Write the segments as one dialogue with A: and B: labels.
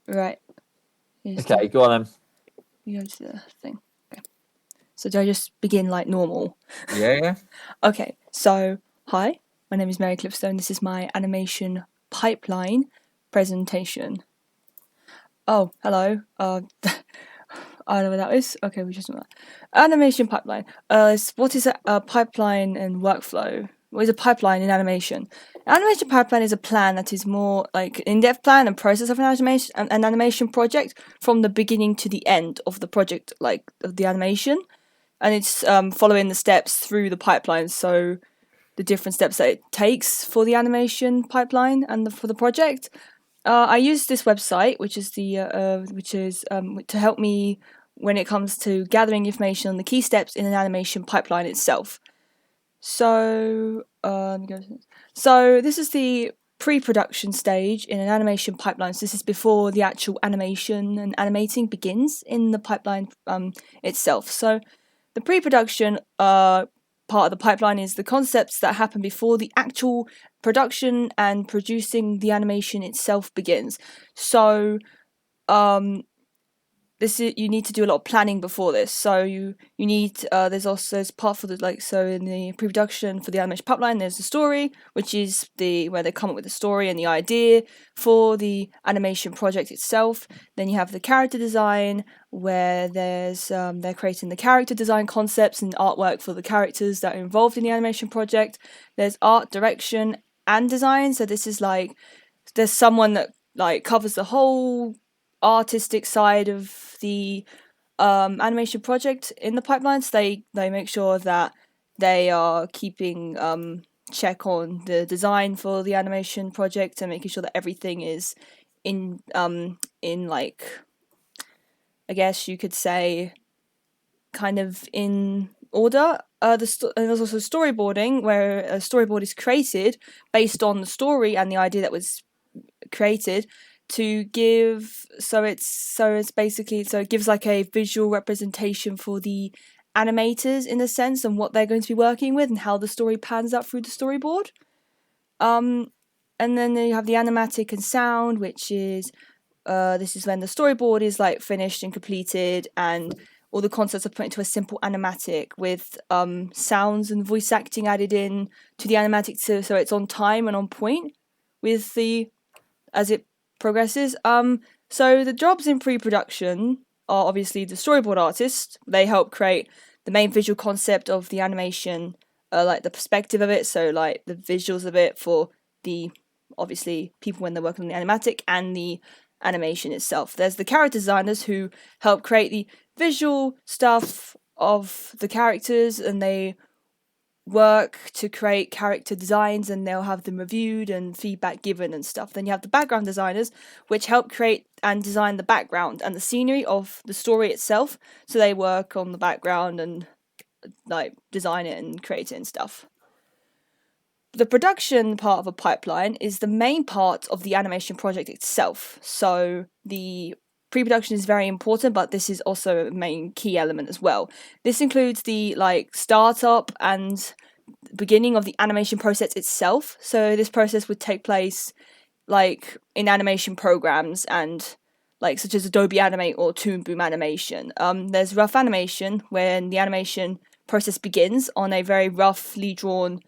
A: Right. Here's
B: Okay, go on then.
A: here's the thing. Okay. So do I just begin like normal?
B: Yeah, yeah.
A: Okay. So hi, my name is Mary Clipstone. This is my animation pipeline presentation. Oh, hello. I don't know what that is. Okay, we just know that. Animation pipeline. What is a pipeline and workflow? What is a pipeline in animation? An animation pipeline is a plan that is more like an in-depth plan and process of an animation project from the beginning to the end of the project, like of the animation, and it's following the steps through the pipeline. So the different steps that it takes for the animation pipeline and for the project. I use this website, which is to help me when it comes to gathering information on the key steps in an animation pipeline itself. So, so this is the pre-production stage in an animation pipeline. So this is before the actual animation and animating begins in the pipeline itself. So the pre-production part of the pipeline is the concepts that happen before the actual production and producing the animation itself begins. So um, this is you need to do a lot of planning before this. So you need there's part for the like so in the pre-production for the animation pipeline there's the story, which is the where they come up with the story and the idea for the animation project itself. Then you have the character design where there's they're creating the character design concepts and artwork for the characters that are involved in the animation project. There's art direction and design. So this is like there's someone that like covers the whole artistic side of the animation project in the pipelines. They make sure that they are keeping check on the design for the animation project and making sure that everything is in like I guess you could say kind of in order. And there's also storyboarding, where a storyboard is created based on the story and the idea that was created to give so it's basically so it gives like a visual representation for the animators in a sense and what they're going to be working with and how the story pans out through the storyboard. um and then you have the animatic and sound, which is this is when the storyboard is like finished and completed and all the concepts are put into a simple animatic with sounds and voice acting added in to the animatic so it's on time and on point with the as it progresses. So the jobs in pre-production are obviously the storyboard artist. They help create the main visual concept of the animation, like the perspective of it, so like the visuals of it for the obviously people when they're working on the animatic and the animation itself. There's the character designers who help create the visual stuff of the characters and they work to create character designs and they'll have them reviewed and feedback given and stuff. Then you have the background designers, which help create and design the background and the scenery of the story itself. So they work on the background and like design it and create it and stuff. The production part of a pipeline is the main part of the animation project itself. So the pre-production is very important, but this is also a main key element as well. This includes the like startup and beginning of the animation process itself. So this process would take place like in animation programs and like such as Adobe Animate or Toon Boom Animation. There's rough animation when the animation process begins on a very roughly drawn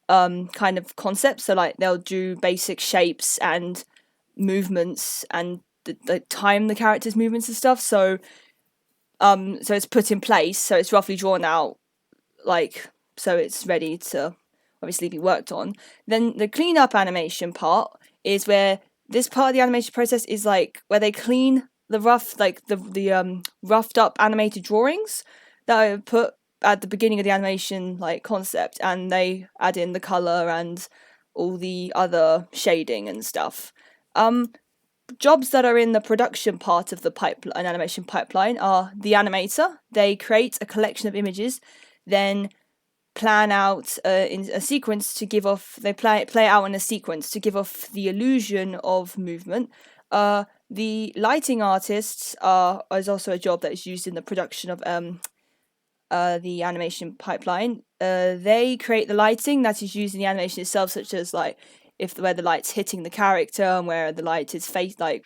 A: kind of concept. So like they'll do basic shapes and movements and the time the characters' movements and stuff. So it's put in place. So it's roughly drawn out like so it's ready to obviously be worked on. Then the cleanup animation part is where this part of the animation process is like where they clean the rough like the roughed up animated drawings that are put at the beginning of the animation like concept and they add in the color and all the other shading and stuff. Jobs that are in the production part of the pipeline, animation pipeline, are the animator. They create a collection of images, then plan out in a sequence to give off. They play out in a sequence to give off the illusion of movement. The lighting artists is also a job that is used in the production of the animation pipeline. They create the lighting that is used in the animation itself, such as like if where the light's hitting the character and where the light is face like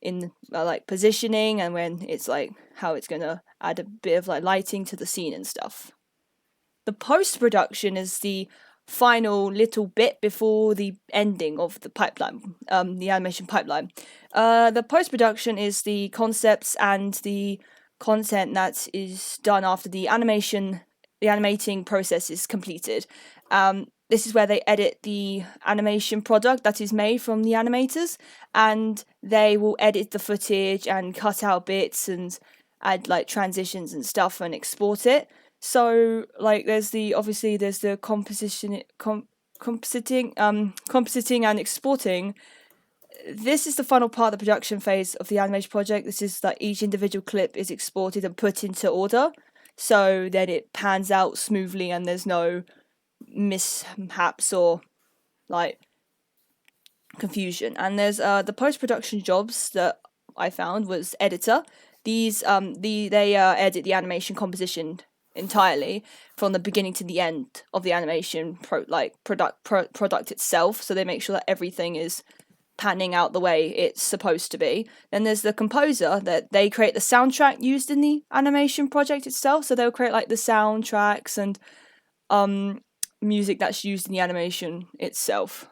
A: in like positioning, and when it's like how it's gonna add a bit of like lighting to the scene and stuff. The post-production is the final little bit before the ending of the pipeline, the animation pipeline. The post-production is the concepts and the content that is done after the animating process is completed. This is where they edit the animation product that is made from the animators, and they will edit the footage and cut out bits and add like transitions and stuff and export it. So like there's the compositing and exporting. This is the final part of the production phase of the animation project. This is like each individual clip is exported and put into order, so then it pans out smoothly and there's no mishaps or like confusion. And there's the post-production jobs that I found was editor. These they edit the animation composition entirely from the beginning to the end of the animation product itself, so they make sure that everything is panning out the way it's supposed to be. Then there's the composer, that they create the soundtrack used in the animation project itself, so they'll create like the soundtracks and music that's used in the animation itself.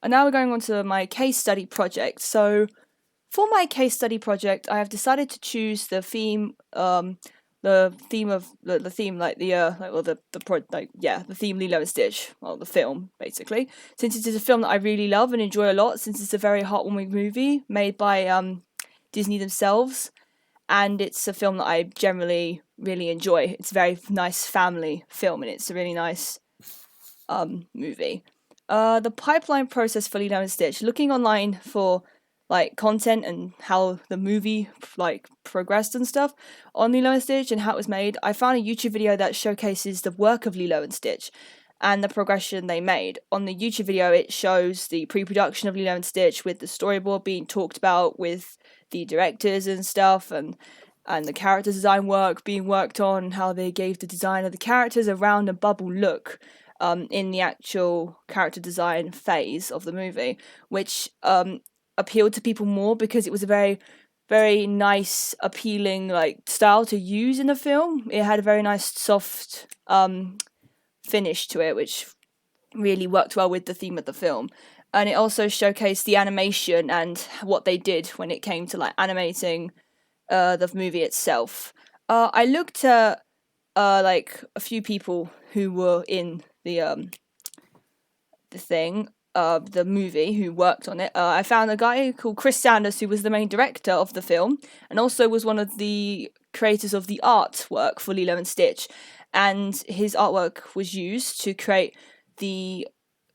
A: And now we're going on to my case study project. So for my case study project, I have decided to choose the theme the theme Lilo and Stitch, well, the film basically, since it is a film that I really love and enjoy a lot, since it's a very heartwarming movie made by Disney themselves, and it's a film that I generally really enjoy. It's a very nice family film, and it's a really nice movie. The pipeline process for Lilo and Stitch, looking online for like content and how the movie like progressed and stuff on Lilo and Stitch and how it was made, I found a YouTube video that showcases the work of Lilo and Stitch and the progression they made. On the YouTube video, it shows the pre-production of Lilo and Stitch with the storyboard being talked about with the directors and stuff, and the character design work being worked on, how they gave the design of the characters a round and bubble look in the actual character design phase of the movie, which appealed to people more because it was a very, very nice, appealing like style to use in the film. It had a very nice soft finish to it, which really worked well with the theme of the film. And it also showcased the animation and what they did when it came to like animating the movie itself. I looked at like a few people who were in the thing, the movie, who worked on it. I found a guy called Chris Sanders, who was the main director of the film and also was one of the creators of the artwork for Lilo and Stitch, and his artwork was used to create the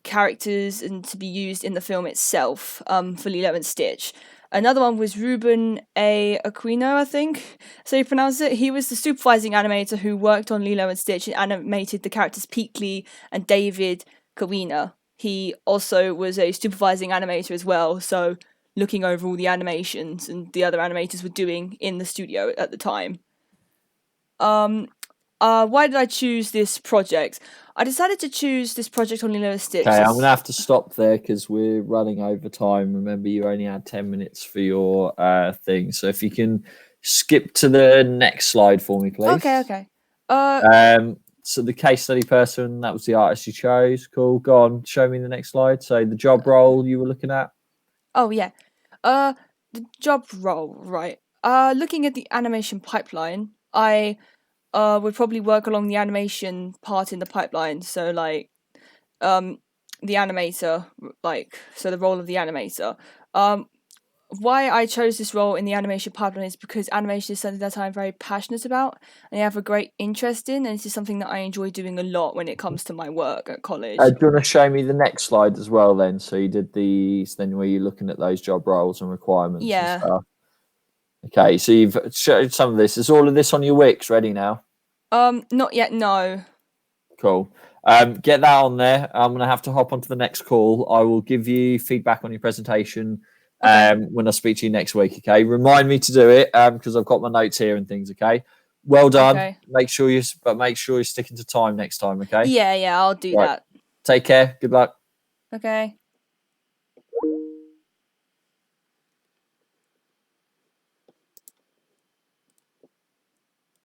A: characters and to be used in the film itself for Lilo and Stitch. Another one was Ruben A. Aquino, I think, so you pronounce it. He was the supervising animator who worked on Lilo and Stitch and animated the characters Peakley and David Kawina. He also was a supervising animator as well, so looking over all the animations and the other animators were doing in the studio at the time. Why did I choose this project? I decided to choose this project on Lilo and Stitch.
B: Okay, I'm going to have to stop there because we're running over time. Remember, you only had 10 minutes for your thing. So if you can skip to the next slide for me, please.
A: Okay.
B: So the case study person, that was the artist you chose. Cool. Go on, show me the next slide. So the job role you were looking at.
A: Oh, yeah. The job role, right. Looking at the animation pipeline, I would probably work along the animation part in the pipeline. So, like, the animator, so the role of the animator. Why I chose this role in the animation pipeline is because animation is something that I'm very passionate about and I have a great interest in, and this is something that I enjoy doing a lot when it comes to my work at college.
B: Do you want to show me the next slide as well then? So you did then where you're looking at those job roles and requirements and stuff. Okay, so you've showed some of this. Is all of this on your Wix ready now?
A: Not yet, no.
B: Cool. Get that on there. I'm going to have to hop onto the next call. I will give you feedback on your presentation when I speak to you next week, okay? Remind me to do it because I've got my notes here and things, okay? Well done. Okay. Make sure you're sticking to time next time, okay?
A: Yeah, I'll do that.
B: Take care. Good luck.
A: Okay.